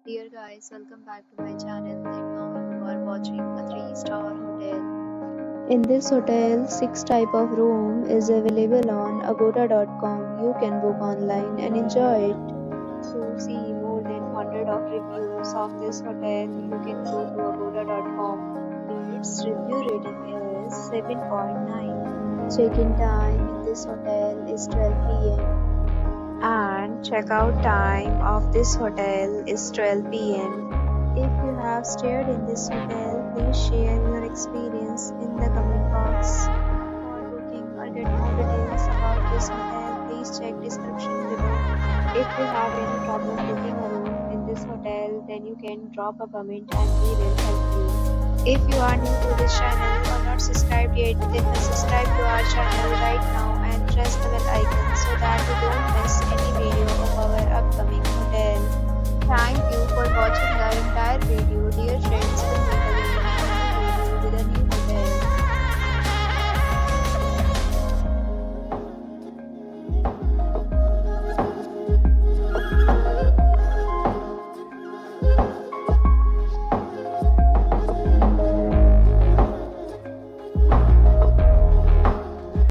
Dear guys, welcome back to my channel and now you are watching a 3-star hotel. In this hotel, 6 type of room is available on agoda.com. You can book online and enjoy it. To see more than 100 of reviews of this hotel, you can go to agoda.com. Its review rating is 7.9. Check-in time in this hotel is 12 p.m. and checkout time of this hotel is 12 p.m. If you have stayed in this hotel, please share your experience in the comment box. For booking or get more details about this hotel, please check description below. If you have any problem booking a room in this hotel, then you can drop a comment and we will help you. If you are new to this channel or not subscribed yet, then subscribe to our channel right now and press the bell icon so that you don't miss any video of our upcoming hotel.